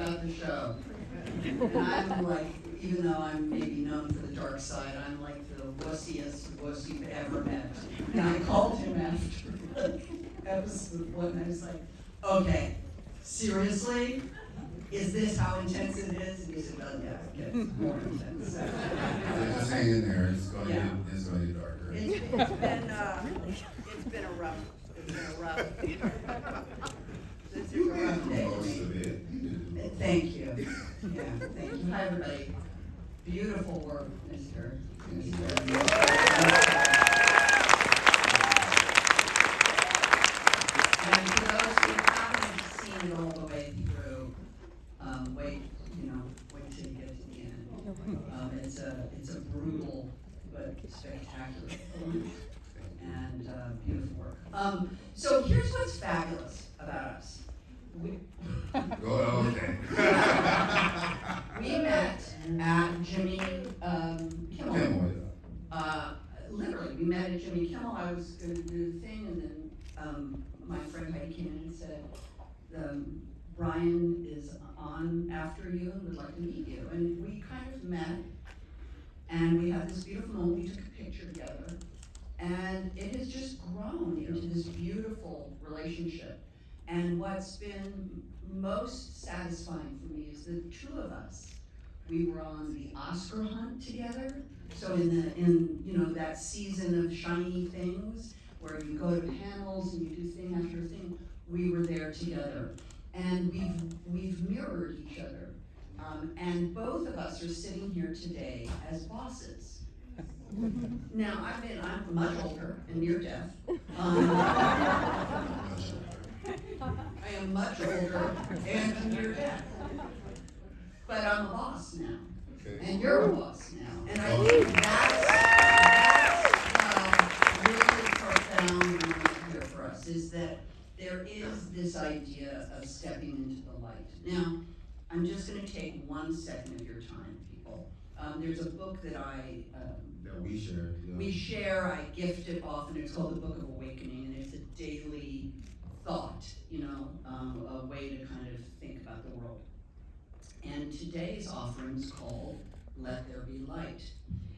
about the show. And I'm like, even though I'm maybe known for the dark side, I'm like the wussiest wuss you've ever met. And I called him after episode 1, and I was like, okay, seriously? Is this how intense it is? And he said, well, yeah, it gets more intense. Just hang in there. It's going to get darker. It's been a rough this is a rough day. Most of it. Thank you. Yeah, thank you. Hi, everybody. Beautiful work, Mr. And for those who haven't seen it all the way through, wait till you get to the end. It's a brutal but spectacular film and beautiful work. So here's what's fabulous about us. Okay. We met at Jimmy Kimmel. Literally, we met at Jimmy Kimmel. I was going to do the thing, and then my friend Heidi came in and said, Brian is on after you and would like to meet you. And we kind of met, and we had this beautiful moment. We took a picture together, and it has just grown into this beautiful relationship. And what's been most satisfying for me is the two of us. We were on the Oscar hunt together. So in that season of shiny things where you go to panels and you do thing after thing, we were there together. And we've mirrored each other. And both of us are sitting here today as bosses. Now, I'm much older and near death. I am much older and near death. But I'm a boss now. Okay. And you're a boss now. And I think that's really profound moment here for us, is that there is this idea of stepping into the light. Now, I'm just going to take 1 second of your time, people. There's a book that That we share. Yeah. we share, I gift it often. It's called The Book of Awakening, and it's a daily thought, a way to kind of think about the world. And today's offering is called Let There Be Light.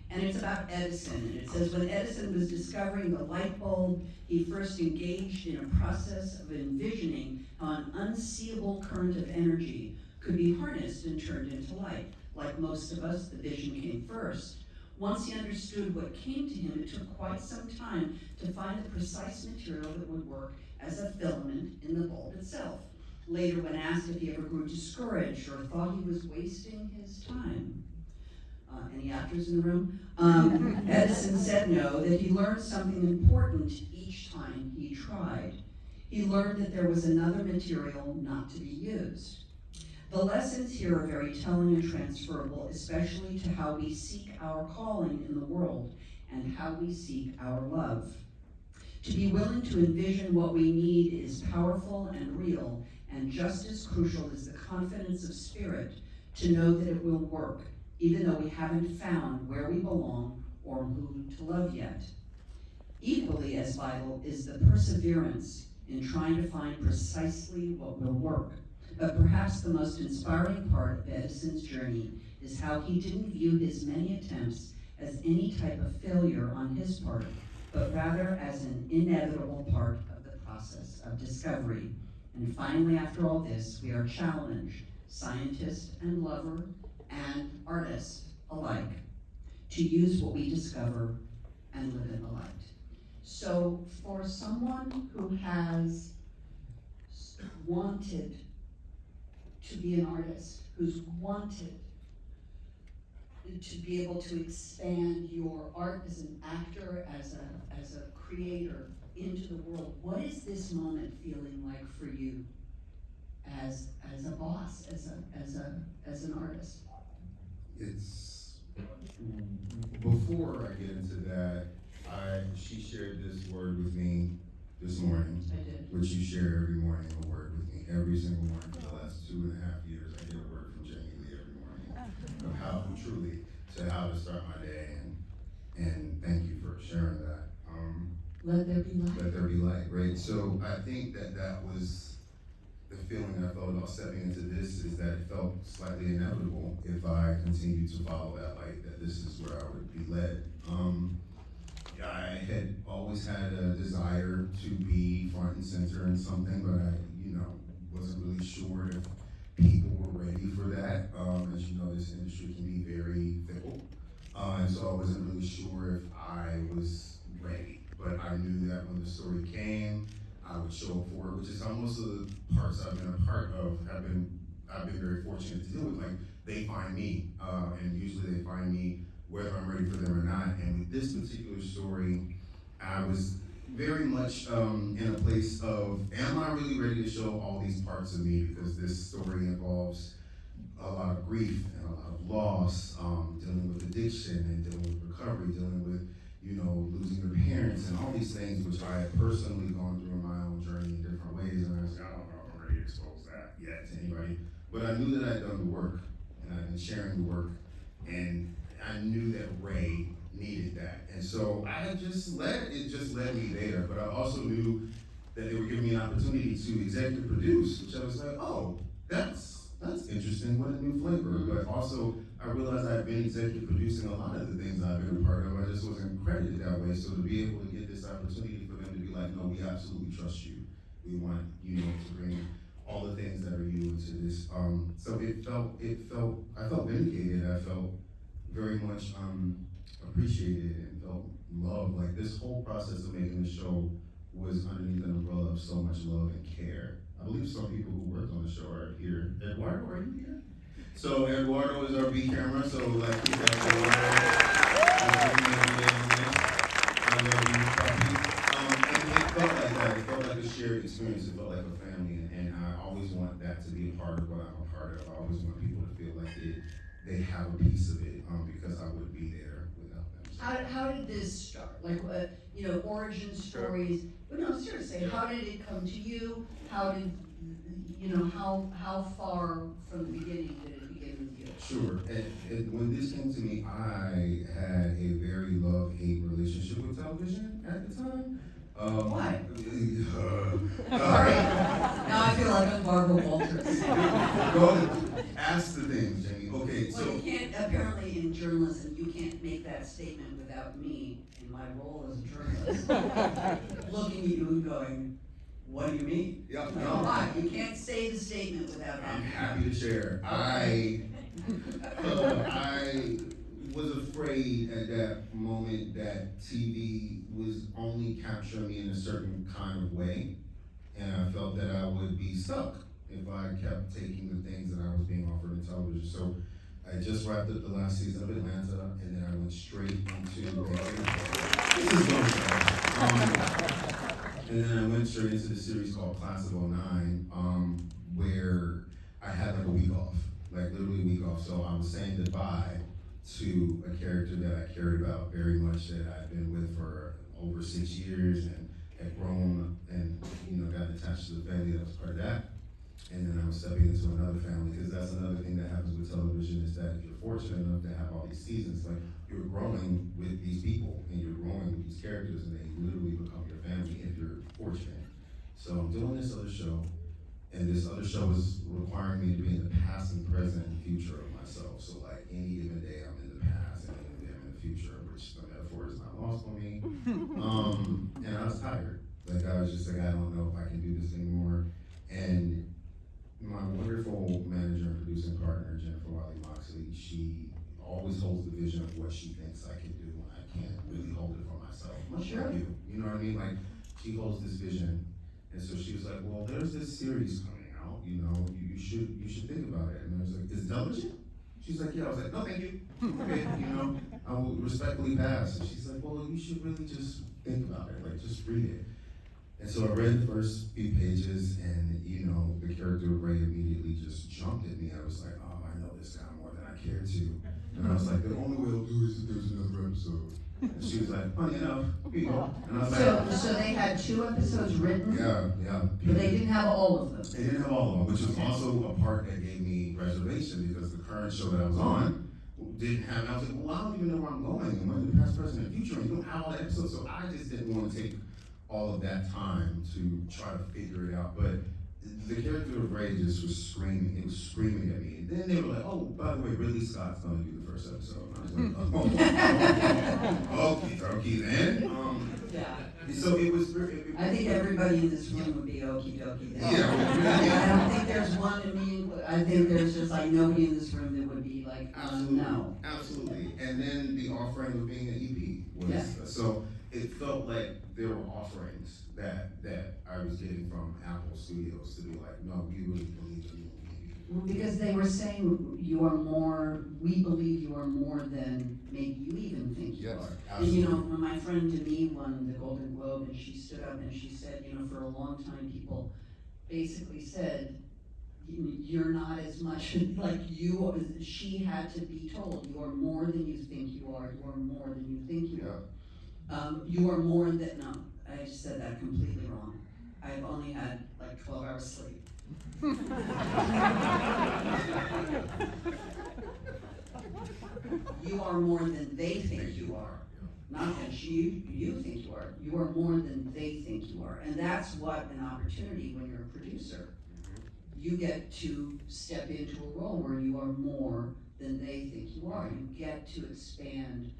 And it's about Edison, and it says, when Edison was discovering the light bulb, he first engaged in a process of envisioning how an unseeable current of energy could be harnessed and turned into light. Like most of us, the vision came first. Once he understood what came to him, it took quite some time to find the precise material that would work as a filament in the bulb itself. Later, when asked if he ever grew discouraged or thought he was wasting his time, any actors in the room? Edison said no, that he learned something important each time he tried. He learned that there was another material not to be used. The lessons here are very telling and transferable, especially to how we seek our calling in the world and how we seek our love. To be willing to envision what we need is powerful and real, and just as crucial is the confidence of spirit to know that it will work, even though we haven't found where we belong or who to love yet. Equally as vital is the perseverance in trying to find precisely what will work. But perhaps the most inspiring part of Edison's journey is how he didn't view his many attempts as any type of failure on his part, but rather as an inevitable part of the process of discovery. And finally, after all this, we are challenged, scientist and lover and artist alike, to use what we discover and live in the light. So for someone who has wanted to be an artist, who's wanted to be able to expand your art as an actor, as a creator into the world, what is this moment feeling like for you as a boss, as an artist? It's before I get into that, she shared this word with me this morning. I did. Which you share every morning, a word with me. Every single morning for the last 2.5 years, I get a word from Jamie Lee every morning of how to start my day, and thank you for sharing that. Let there be light. Let there be light, right? So I think that was the feeling I felt about stepping into this, is that it felt slightly inevitable if I continued to follow that light, that this is where I would be led. I had always had a desire to be front and center in something, but I, wasn't really sure if people were ready for that. As you know, this industry can be very fickle. And so I wasn't really sure if I was ready. But I knew that when the story came, I would show up for it, which is how most of the parts I've been a part of I've been very fortunate to deal with. Like, they find me, and usually they find me whether I'm ready for them or not. And with this particular story, I was very much in a place of, am I really ready to show all these parts of me? Because this story involves a lot of grief and a lot of loss, dealing with addiction and dealing with recovery, dealing with, losing your parents and all these things, which I had personally gone through in my own journey in different ways. And I was like, I don't know if I'm ready to expose that yet to anybody. But I knew that I'd done the work, and I'd been sharing the work, and I knew that Ray needed that. And so I had just led me there. But I also knew that they were giving me an opportunity to executive produce, which I was like, oh, that's interesting, what a new flavor. But also, I realized I've been executive producing a lot of the things I've been a part of. I just wasn't credited that way. So to be able to get this opportunity for them to be like, no, we absolutely trust you. We want you to bring all the things that are you into this. So I felt vindicated. I felt very much appreciated and felt loved. Like, this whole process of making the show was underneath an umbrella of so much love and care. I believe some people who worked on the show are here. Eduardo, are you here? So Eduardo is our B camera, so like keep that I love you, puppy. And it felt like that. It felt like a shared experience. It felt like a family, and I always want that to be a part of what I'm a part of. I always want people to feel like they have a piece of it, because I wouldn't be there without them. How did this start? Like, origin stories. But no, seriously, how did it come to you? How did, how far from the beginning did it begin with you? Sure. And when this came to me, I had a very love-hate relationship with television at the time. Why? Sorry. Now I feel like I'm Barbara Walters. Go ask the things, Jamie. Okay, well, you can't, apparently in journalism, you can't make that statement without me, in my role as a journalist, looking at you and going, what do you mean? Yeah, Why? You can't say the statement without that. I'm happy to share. I was afraid at that moment that TV was only capturing me in a certain kind of way, and I felt that I would be stuck if I kept taking the things that I was being offered in television. So I just wrapped up the last season of Atlanta, and then I went straight into and then I went straight into the series called Class of '09, where I had like a week off, like literally a week off. So I was saying goodbye to a character that I cared about very much, that I'd been with for over 6 years and had grown and got attached to the family that was part of that. And then I was stepping into another family, because that's another thing that happens with television, is that if you're fortunate enough to have all these seasons, like, you're growing with these people and you're growing with these characters, and they literally become your family if you're fortunate. So I'm doing this other show, and this other show is requiring me to be in the past and present and future of myself. So like, any given day I'm in the past, and any given day I'm in the future, which the metaphor is not lost on me. And I was tired. Like, I was just like, I don't know if I can do this anymore. And my wonderful manager and producing partner, Jennifer Wiley Moxley, she always holds the vision of what she thinks I can do, and I can't really hold it for myself. Much like you know what I mean? Like, she holds this vision, and so she was like, well, there's this series coming out, you should think about it. And I was like, is it television? She's like, yeah. I was like, no, thank you. Okay, I will respectfully pass. And she's like, well, you should really just think about it, like, just read it. And so I read the first few pages, and the character of Ray immediately just jumped at me. I was like, oh, I know this guy more than I care to. And I was like, the only way I'll do is if there's another episode. And she was like, funny enough, here you go. And I was like, so they had 2 episodes written? Yeah. But they didn't have all of them? They didn't have all of them, which was also a part that gave me reservation, because the current show that I was on didn't have, and I was like, well, I don't even know where I'm going, and when the past, present, and future, and you don't have all the episodes. So I just didn't want to take all of that time to try to figure it out. But the character of Ray just was screaming. It was screaming at me. And then they were like, "Oh, by the way, Ridley Scott's going to do the first episode." And I was like, "Oh, okay then." Yeah. So it was. I think everybody in this room would be okie dokie then. Yeah. I don't think there's one in me. I think there's just like nobody in this room that would be like, no. Absolutely. And then the offering of being an EP was so it felt like there were offerings that I was getting from Apple Studios to be like, no, we really believe in you. Well, because they were saying you are more, we believe you are more than maybe you even think you Yes, are. absolutely. And when my friend Demi won the Golden Globe and she stood up and she said, for a long time people basically said, you're not as much like you, she had to be told, you are more than you think you are more than you think you are. You are more than, no, I just said that completely wrong. I've only had like 12 hours sleep. You are more than they think you are. Not that you think you are. You are more than they think you are. And that's what an opportunity when you're a producer. You get to step into a role where you are more than they think you are. You get to expand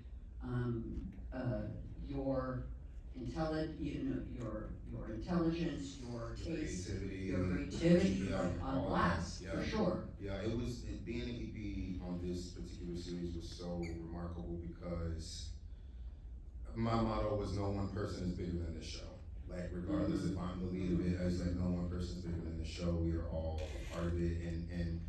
your your intelligence, your taste, your creativity, on blast, for sure. Yeah, being an EP on this particular series was so remarkable because my motto was no one person is bigger than this show. Like, regardless if I'm the lead of it, I was like, no one person is bigger than the show. We are all a part of it. And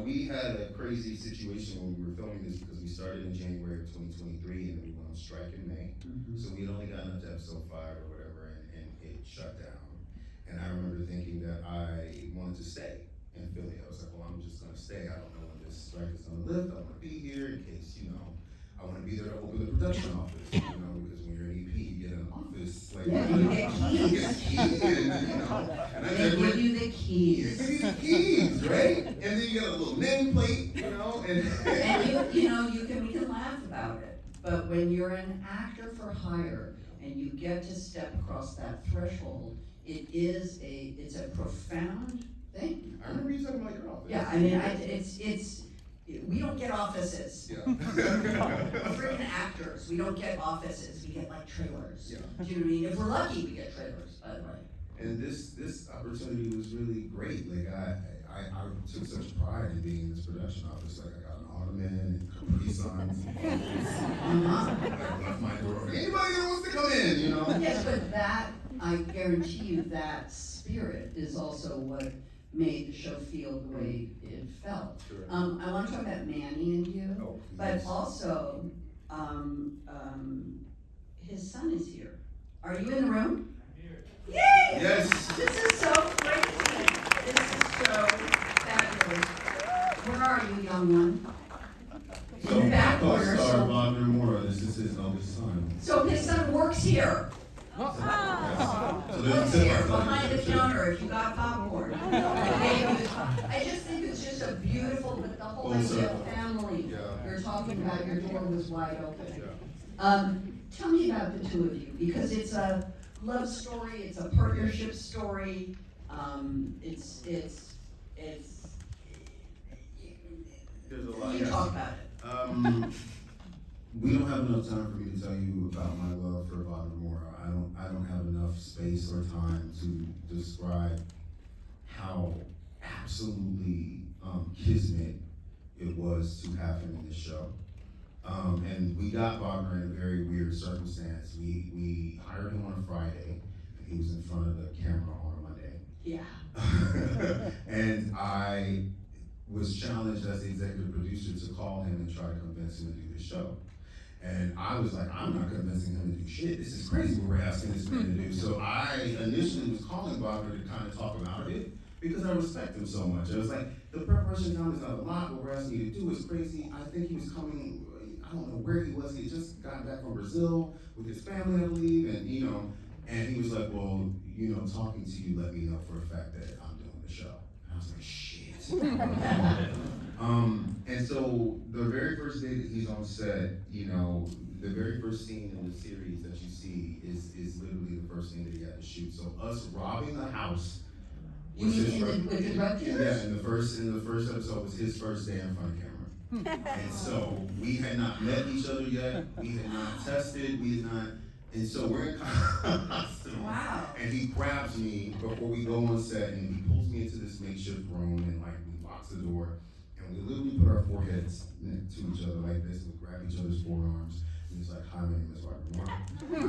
we had a crazy situation when we were filming this because we started in January of 2023 and then we went on strike in May. So we had only gotten up to episode 5 or whatever and it shut down. And I remember thinking that I wanted to stay in Philly. I was like, well, I'm just gonna stay. I don't know when this strike is gonna lift. I wanna be here in case, I wanna be there to open the production office, because when you're an EP, you get an office, like, you get keys. And They give you the keys. They give you the keys, right? And then you get a little nameplate, And we can laugh about it, but when you're an actor for hire and you get to step across that threshold, it's a profound thing. I remember you talking about your office. Yeah, we don't get offices. Yeah. We're freaking actors. We don't get offices. We get like trailers. Yeah. Do you know what I mean? If we're lucky, we get trailers, by the way. And this opportunity was really great. Like I took such pride in being in this production office. Like I got an ottoman and Capri Suns. I left my door for anybody that wants to come in. Yes, but that, I guarantee you, that spirit is also what made the show feel the way it felt. Sure. I want to talk about Manny and you, Oh, but also, his son is here. Are you in the room? I'm here. Yay! Yes. This is so crazy. This is so fabulous. Where are you, young one? So, In the back corner, co-star so- Wagner Moore. This is his eldest son. So his son works here. So Works here, behind the counter, if you got popcorn. I just think it's just a beautiful, but the whole Full idea circle. of family. Yeah. You're talking about your door was wide open. Yeah. Tell me about the two of you, because it's a love story, it's a partnership story. It's There's a lot. you Yes. talk about it. We don't have enough time for me to tell you about my love for Wagner Moore. I don't have enough space or time to describe how absolutely kismet it was to have him in this show. And we got Wagner in a very weird circumstance. We hired him on a Friday, and he was in front of the camera on a Monday. Yeah. And I was challenged as the executive producer to call him and try to convince him to do this show. And I was like, I'm not convincing him to do shit. This is crazy what we're asking this man to do. So I initially was calling Wagner to kind of talk him out of it because I respect him so much. I was like, the preparation time is not a lot. What we're asking you to do is crazy. I think he was coming, I don't know where he was. He had just gotten back from Brazil with his family, I believe. And, and he was like, well, talking to you let me know for a fact that I'm doing the show. And I was like, shit. And so the very first day that he's on set, the very first scene in the series that you see is literally the first thing that he had to shoot. So us robbing a house You mean with the drug dealers? Yeah, in the first episode was his first day in front of camera. And so we had not met each other yet. We had not tested. We had not. And so we're in costume. Wow. And he grabs me before we go on set, and he pulls me into this makeshift room, and like we locks the door, and we literally put our foreheads next to each other like this, and we grab each other's forearms. And he's like, "Hi, my name is Robert Moore.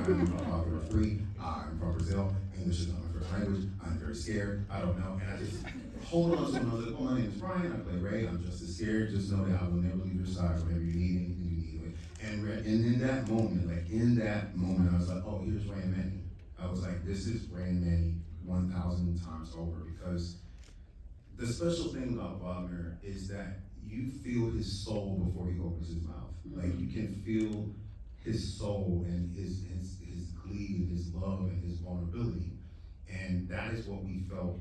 I'm a father of three. I'm from Brazil. English is not my first language. I'm very scared. I don't know." And I just hold on to him. I was like, "Oh, my name is Brian. I play Ray. I'm just as scared. Just know that I will never leave your side. Whenever you need anything, you need it." And in that moment, I was like, "Oh, here's Ray and Manny." I was like, "This is Ray and Manny 1,000 times over," because the special thing about Wagner is that you feel his soul before he opens his mouth. Like, you can feel his soul and his glee and his love and his vulnerability. And that is what we felt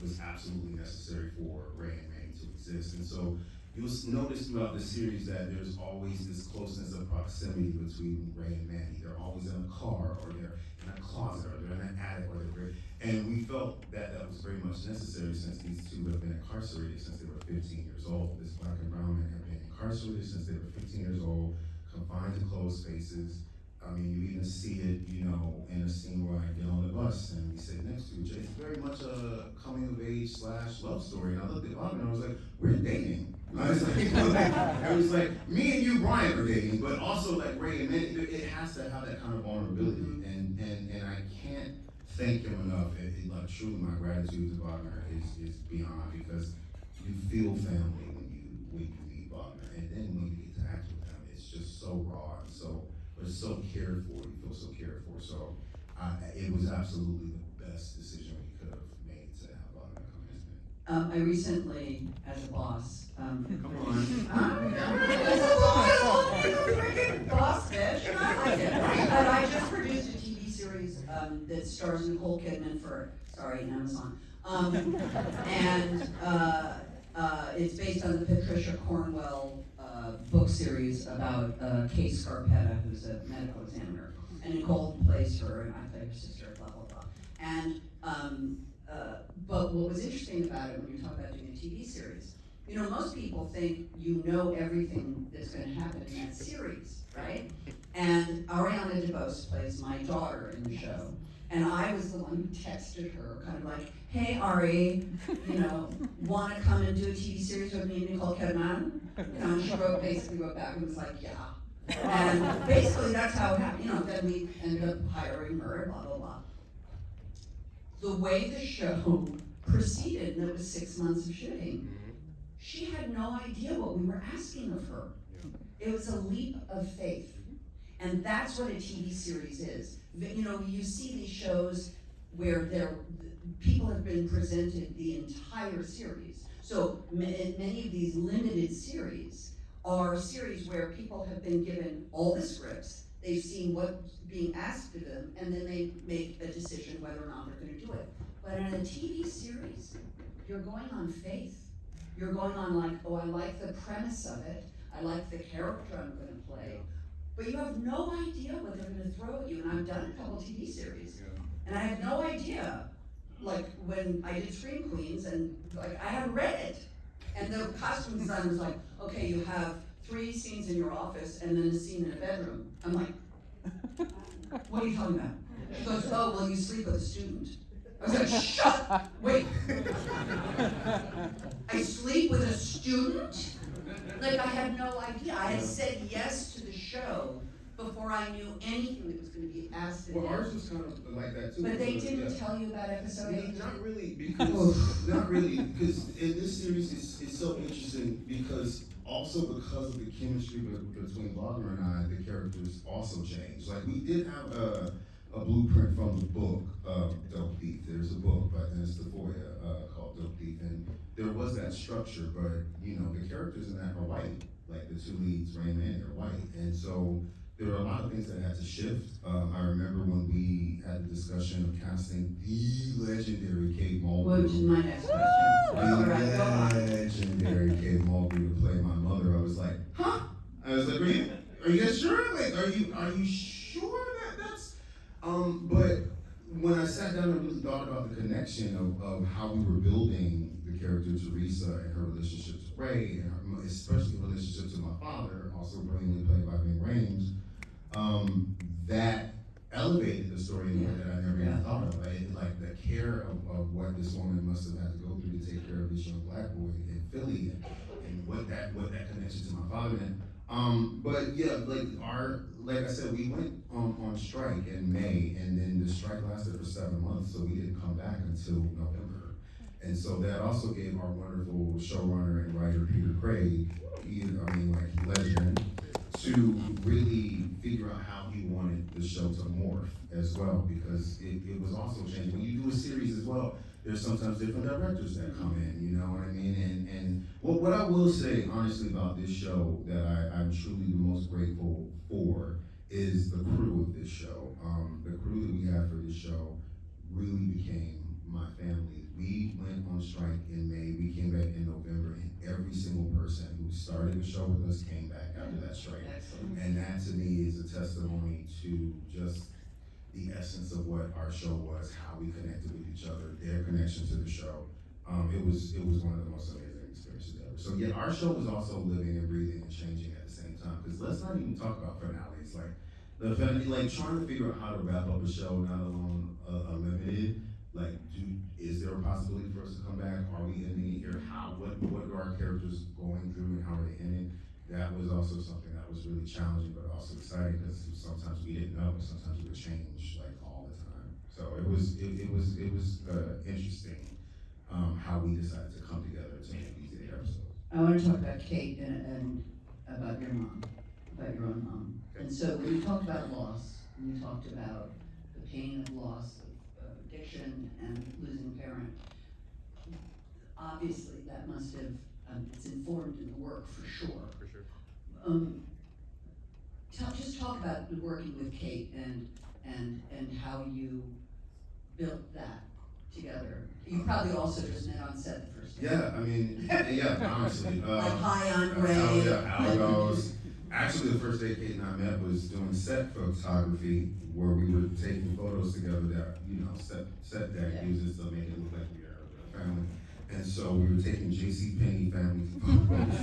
was absolutely necessary for Ray and Manny to exist. And so you'll notice throughout the series that there's always this closeness of proximity between Ray and Manny. They're always in a car, or they're in a closet, or they're in an attic, or and we felt that that was very much necessary, since these two have been incarcerated since they were 15 years old. This black and brown man have been incarcerated since they were 15 years old, confined to closed spaces. I mean, you even see it, in a scene where I get on the bus and we sit next to each other. It's very much a coming of age / love story. And I looked at Bob and I was like, "We're dating." I was like, it was like, me and you, Brian, are dating, but also like Ray and Manny, it has to have that kind of vulnerability. And I can't thank him enough. Like, truly, my gratitude to Wagner is beyond, because you feel family when you meet Wagner, and then when you get to act with him, it's just so raw and so cared for. You feel so cared for. So it was absolutely the best decision we could have made to have Wagner come as me. I recently, as a boss, Come on. as a boss, freaking boss bitch, I like it. But I just produced a TV series that stars Nicole Kidman for, Amazon. And it's based on the Patricia Cornwell book series about Kate Scarpetta, who's a medical examiner. And Nicole plays her, and I play her sister, blah, blah, blah. And, but what was interesting about it when you talk about doing a TV series, most people think you know everything that's going to happen in that series, right? And Ariana DeBose plays my daughter in the show. And I was the one who texted her, kind of like, "Hey, Ari, want to come and do a TV series with me and Nicole Kidman?" And she basically wrote back and was like, "Yeah." And basically that's how it happened. Then we ended up hiring her, blah, blah, blah. The way the show proceeded, and it was 6 months of shooting, she had no idea what we were asking of her. It was a leap of faith. And that's what a TV series is. You see these shows where people have been presented the entire series. So many of these limited series are series where people have been given all the scripts, they've seen what's being asked of them, and then they make a decision whether or not they're going to do it. But in a TV series, you're going on faith. You're going on like, "Oh, I like the premise of it. I like the character I'm going to play." But you have no idea what they're going to throw at you. And I've done a couple TV series, and I had no idea. Like when I did Scream Queens, and like I hadn't read it, and the costume designer was like, "Okay, you have 3 scenes in your office and then a scene in a bedroom." I'm like, "What are you talking about?" She goes, "Oh, well, you sleep with a student." I was like, wait. I sleep with a student? Like, I had no idea. I had said yes to the show before I knew anything that was going to be asked of me. Well, ours was kind of like that too. But they didn't tell you about episode 8? Not really, because in this series it's so interesting, because because of the chemistry between Wagner and I, the characters also changed. Like, we did have a blueprint from the book, Dope Thief. There's a book by Dennis DeFoya called Dope Thief, and there was that structure, but the characters in that are white. Like, the 2 leads, Ray and Manny, are white, and so there were a lot of things that had to shift. I remember when we had the discussion of casting the legendary Kate Mulgrew. Which is my next question. The legendary Kate Mulgrew to play my mother. I was like, huh? I was like, are you guys sure? Like, are you sure that that's? But when I sat down and really thought about the connection of how we were building the character Teresa and her relationship to Ray, and her, especially the relationship to my father, also brilliantly played by Ving Rhames, that elevated the story in a way that I never even thought of. Like the care of what this woman must have had to go through to take care of this young black boy in Philly, and what that connection to my father meant. But yeah, like I said, we went on strike in May, and then the strike lasted for 7 months, so we didn't come back until November. And so that also gave our wonderful showrunner and writer Peter Craig, legend, to really figure out how he wanted the show to morph as well, because it was also changing. When you do a series as well, there's sometimes different directors that come in, you know what I mean? And what I will say honestly about this show that I'm truly the most grateful for is the crew of this show. The crew that we had for this show really became my family. We went on strike in May, we came back in November, and every single person who started the show with us came back after that strike. Excellent. And that to me is a testimony to just the essence of what our show was, how we connected with each other, their connection to the show. It was one of the most amazing experiences ever. So yeah, our show was also living and breathing and changing at the same time. Because let's not even talk about finales. Like trying to figure out how to wrap up a show, not alone limited. Like, is there a possibility for us to come back? Are we ending it here? What are our characters going through, and how are they ending? That was also something that was really challenging, but also exciting, because sometimes we didn't know, but sometimes it would change like all the time. So it was interesting how we decided to come together to make these 8 episodes. I want to talk about Kate and about your mom, about your own mom. Okay. And so when you talked about loss, and you talked about the pain of loss, of addiction, and losing a parent, obviously that must have, it's informed in the work for sure. For sure. Just talk about working with Kate and how you built that together. You probably also just met on set the first day. Yeah, I mean, yeah, honestly. Like, hi, I'm Ray. How it goes. Actually, the first day Kate and I met was doing set photography, where we were taking photos together that, set that uses to make it look like we are a family. And so we were taking JCPenney family photos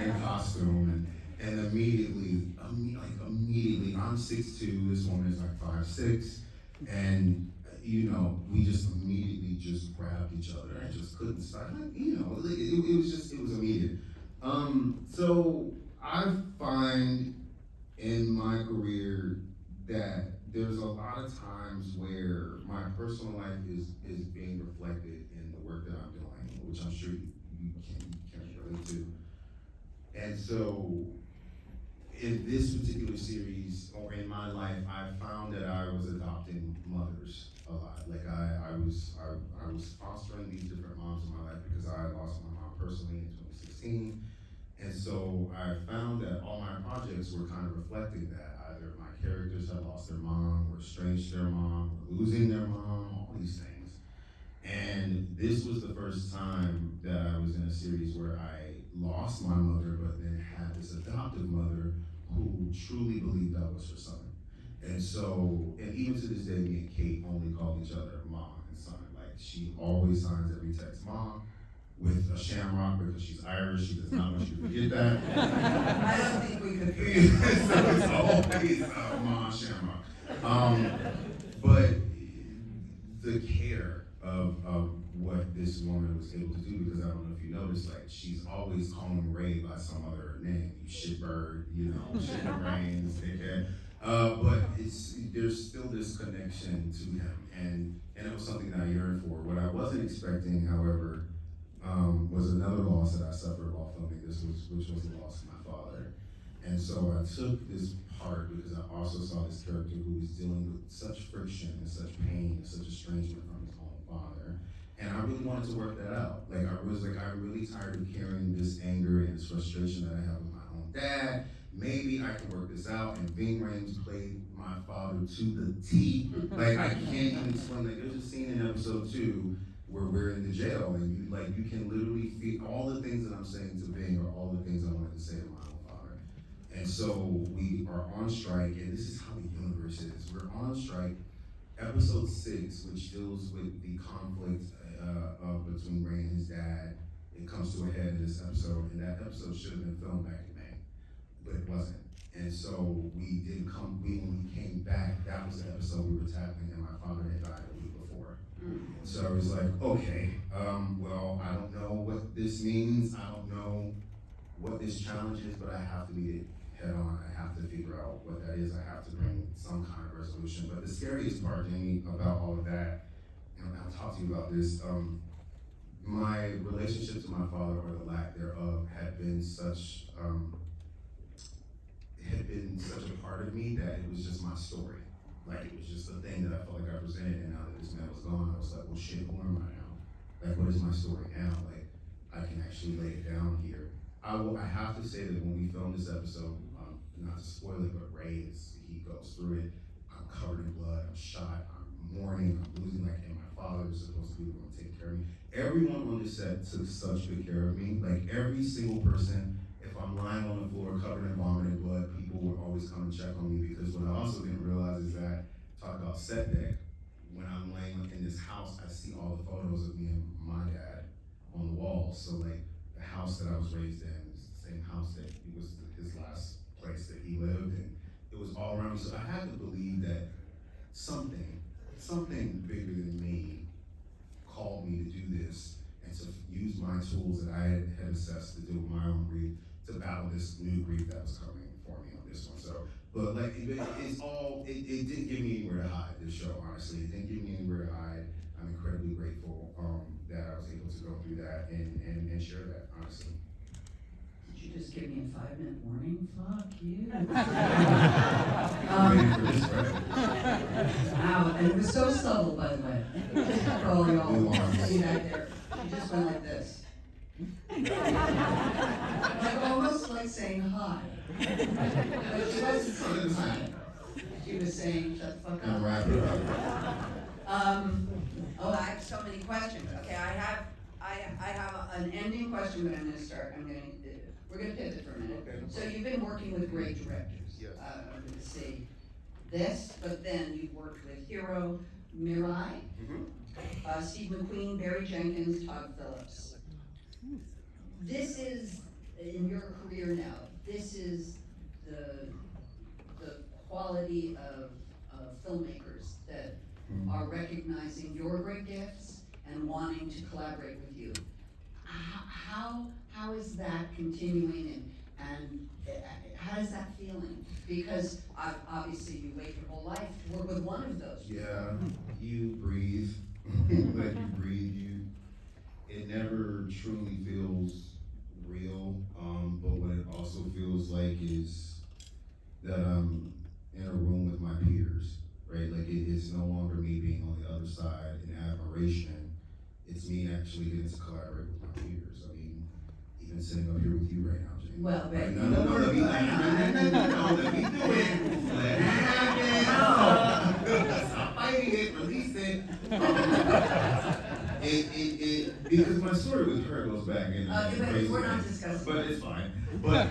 in costume, and immediately, I'm 6'2", this woman is like 5'6", and we just immediately just grabbed each other and just couldn't stop. It was immediate. So I find in my career that there's a lot of times where my personal life is being reflected in the work that I'm doing, which I'm sure you can relate to. And so in this particular series, or in my life, I found that I was adopting mothers a lot. Like I was fostering these different moms in my life because I lost my mom personally in 2016. And so I found that all my projects were kind of reflecting that. Either my characters had lost their mom, or estranged their mom, or losing their mom, all these things. And this was the first time that I was in a series where I lost my mother, but then had this adoptive mother who truly believed I was her son. And so, and even to this day, me and Kate only call each other mom and son. Like, she always signs every text mom with a shamrock, because she's Irish. She does not want you to forget that. I don't think we could forget. So it's always mom shamrock. But the care of what this woman was able to do, because I don't know if you noticed, like, she's always calling Ray by some other name. You shitbird, shit brains, dickhead. But there's still this connection to him, and it was something that I yearned for. What I wasn't expecting, however, was another loss that I suffered while filming this, which was the loss of my father. And so I took this part because I also saw this character who was dealing with such friction and such pain and such estrangement from his own father. And I really wanted to work that out. I'm really tired of carrying this anger and this frustration that I have with my own dad. Maybe I can work this out. And Ving Rhames played my father to the T. Like, I can't even explain. Like, there's a scene in episode 2 where we're in the jail, and you can literally feel all the things that I'm saying to Ving are all the things I wanted to say to my own father. And so we are on strike, and this is how the universe is. We're on strike, episode 6, which deals with the conflict between Ray and his dad, it comes to a head in this episode, and that episode should have been filmed back in May, but it wasn't. And so when we came back, that was the episode we were tackling, and my father had died a week before. So I was like, okay, well, I don't know what this means. I don't know what this challenge is, but I have to meet it head on. I have to figure out what that is. I have to bring some kind of resolution. But the scariest part, Jamie, about all of that, and I'll talk to you about this, my relationship to my father, or the lack thereof, had been such a part of me that it was just my story. Like, it was just a thing that I felt like I presented, and now that this man was gone, I was like, well, shit, who am I now? Like, what is my story now? Like, I can actually lay it down here. I have to say that when we filmed this episode, not to spoil it, but Ray he goes through it. I'm covered in blood, I'm shot, I'm mourning, I'm losing, like, and my father was supposed to be the one taking care of me. Everyone on the set took such good care of me. Like, every single person, if I'm lying on the floor covered in vomit and blood, people would always come and check on me, because what I also didn't realize is that, talk about set deck, when I'm laying in this house, I see all the photos of me and my dad on the walls. So, like, the house that I was raised in was the same house that it was his last place that he lived, and it was all around me. So I had to believe that something bigger than me called me to do this, and to use my tools that I had assessed to do with my own grief, to battle this new grief that was coming for me on this one. So, but like, it didn't give me anywhere to hide, this show, honestly. It didn't give me anywhere to hide. I'm incredibly grateful that I was able to go through that and share that, honestly. Did you just give me a 5-minute warning? Fuck you. Wow, and it was so subtle, by the way. Just for all y'all see back there. She just went like this. Like, almost like saying hi. But she wasn't saying hi. She was saying, shut the fuck up. Oh, I have so many questions. Okay, I have an ending question, but I'm gonna start. We're gonna pivot for a minute. Okay. So you've been working with great directors. Yes. I'm gonna see this, but then you've worked with Aero, Mirai, Steve McQueen, Barry Jenkins, Todd Phillips. This is, in your career now, this is the quality of filmmakers that are recognizing your great gifts and wanting to collaborate with you. How is that continuing, and how is that feeling? Because obviously you wait your whole life to work with one of those. Yeah, you breathe, like you breathe, it never truly feels real, but what it also feels like is that I'm in a room with my peers, right? Like, it's no longer me being on the other side in admiration, it's me actually getting to collaborate with my peers. I mean, even sitting up here with you right now, Jamie. Well, right, no, let me do it. Let it happen. Stop fighting it, release it. Because my story with her goes back in. We're not discussing. But it's fine. But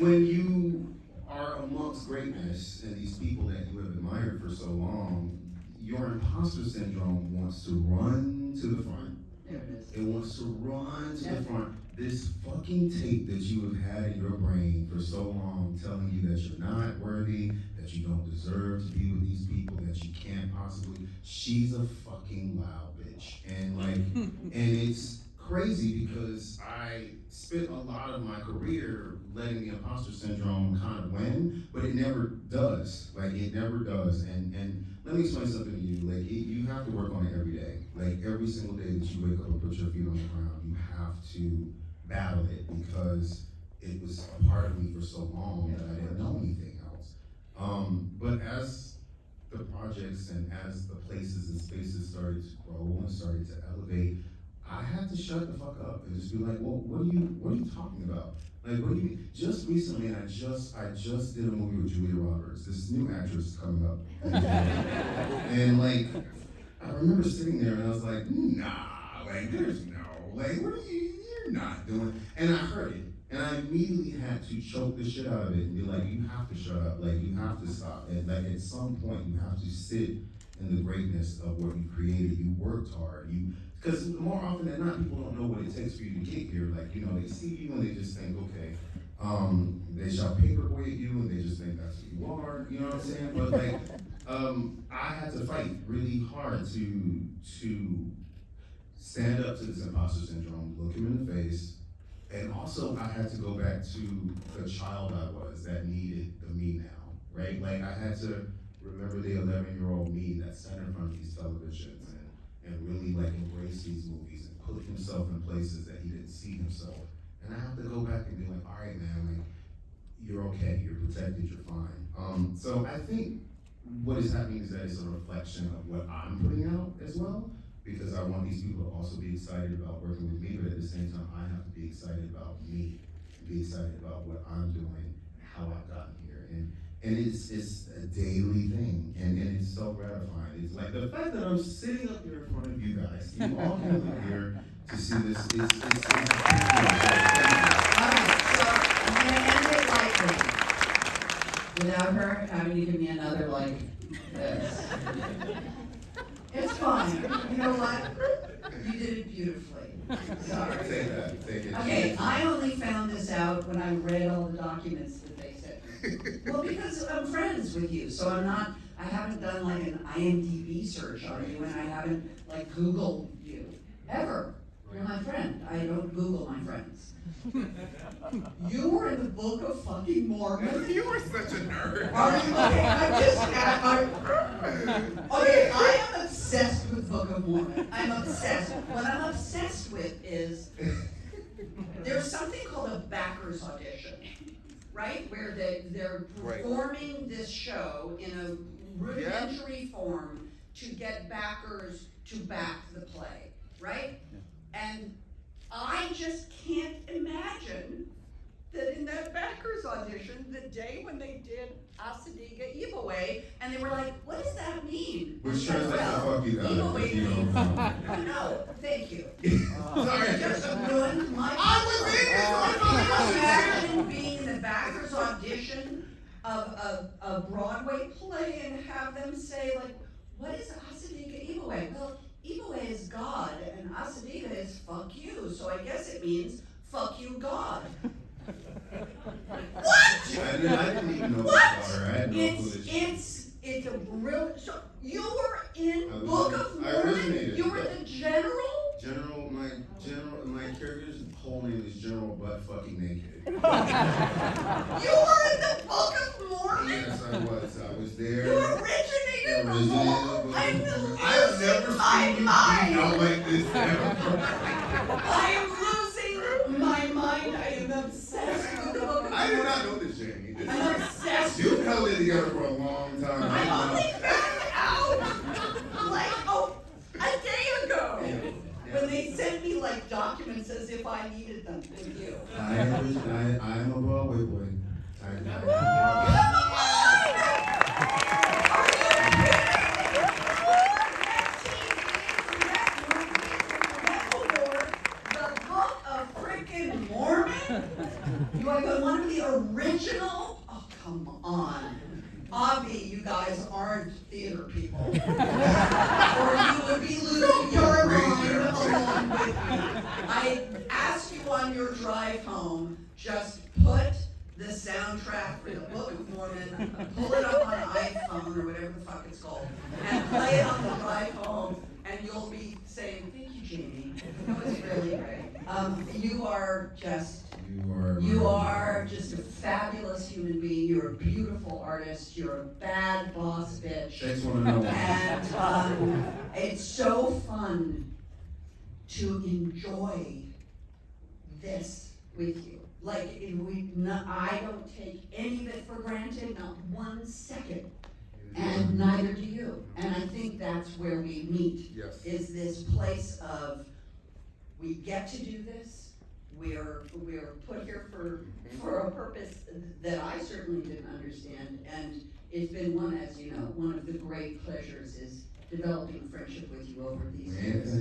when you are amongst greatness and these people that you have admired for so long, your imposter syndrome wants to run to the front. There it is. It wants to run to the front. This fucking tape that you have had in your brain for so long, telling you that you're not worthy, that you don't deserve to be with these people, that you can't possibly. She's a fucking loud bitch. And like, and it's crazy because I spent a lot of my career letting the imposter syndrome kind of win, but it never does. Like, it never does. And let me explain something to you. Like, you have to work on it every day. Like, every single day that you wake up and put your feet on the ground, you have to battle it, because it was a part of me for so long that I didn't know anything else. But as the projects and as the places and spaces started to grow and started to elevate, I had to shut the fuck up and just be like, well, what are you talking about? Like, what do you mean? Just recently, I just did a movie with Julia Roberts. This new actress is coming up. And like, I remember sitting there and I was like, nah, like, there's no, like, what are you're not doing? And I heard it. And I immediately had to choke the shit out of it and be like, you have to shut up. Like, you have to stop. And like, at some point, you have to sit in the greatness of what you created. You worked hard. Because more often than not, people don't know what it takes for you to get here. Like, they see you and they just think, okay, they shall paperweight you and they just think that's who you are. You know what I'm saying? But like, I had to fight really hard to stand up to this imposter syndrome, look him in the face, and also I had to go back to the child I was that needed the me now, right? Like I had to remember the 11-year-old me that sat in front of these televisions and really like embrace these movies and put himself in places that he didn't see himself. And I have to go back and be like, all right, man, like you're okay, you're protected, you're fine. So I think what is happening is that it's a reflection of what I'm putting out as well, because I want these people to also be excited about working with me, but at the same time, I have to be excited about me, and be excited about what I'm doing, and how I've gotten here. And it's a daily thing, and it's so gratifying. It's like the fact that I'm sitting up here in front of you guys, you all came up here to see this, it's All right, so I'm gonna end it lightly, without her having to give me another like this. It's fine. You know what? You did it beautifully. Sorry. Take that. Take it. Okay, I only found this out when I read all the documents that they sent me. Well, because I'm friends with you, so I haven't done like an IMDb search on you, and I haven't like Googled you, ever. You're my friend. I don't Google my friends. You were in the Book of fucking Mormon. You were such a nerd. Okay, I am obsessed with Book of Mormon. I'm obsessed. What I'm obsessed with is there's something called a backers audition, right? Where they're performing this show in a rudimentary form to get backers to back the play, right? And I just can't imagine that in that backers audition, the day when they did Asadiga Ibaway, and they were like, what does that mean? Which translates to fuck you guys. Ibaway means, no, thank you. Sorry, just ruined my imagine being in the backers audition of a Broadway play and have them say, like, what is Asadiga Ibaway? Well, Ibaway is God, and Asadiga is fuck you, so I guess it means fuck you, God. What? I didn't even know What? I had no clue. It's a brilliant. So you were in Book of I Mormon. originated. You were the general. My character's whole name is General Butt Fucking Naked. You were in the Book of Mormon. Yes, I was there. You originated the book. I'm I've never seen you geek out like this ever. I am losing my mind. I am obsessed with the Book of Mormon. I did not know this, Jamie. I'm obsessed. You've held it together for a long time. I only found out like a day ago when they sent me like documents as if I needed them with you. I am a Broadway boy. You are the one of the original? Oh, come on. Avi, you guys aren't theater people. Or you would be losing your mind along with me. I asked you on your drive home, just put the soundtrack for the Book of Mormon, pull it up on an iPhone or whatever the fuck it's called, and play it on the drive home, and you'll be saying, thank you, Jamie. That was really great. You are just a fabulous human being. You're a beautiful artist. You're a bad boss bitch. Thanks, one and all. And it's so fun to enjoy this with you. Like, I don't take any of it for granted, not 1 second. And neither do you. And I think that's where we meet. Yes. Is this place of, we get to do this. We're put here for a purpose that I certainly didn't understand, and it's been one of the great pleasures is developing a friendship with you over these years.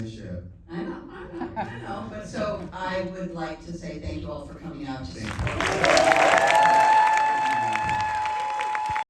I know, but so I would like to say thank you all for coming out to support.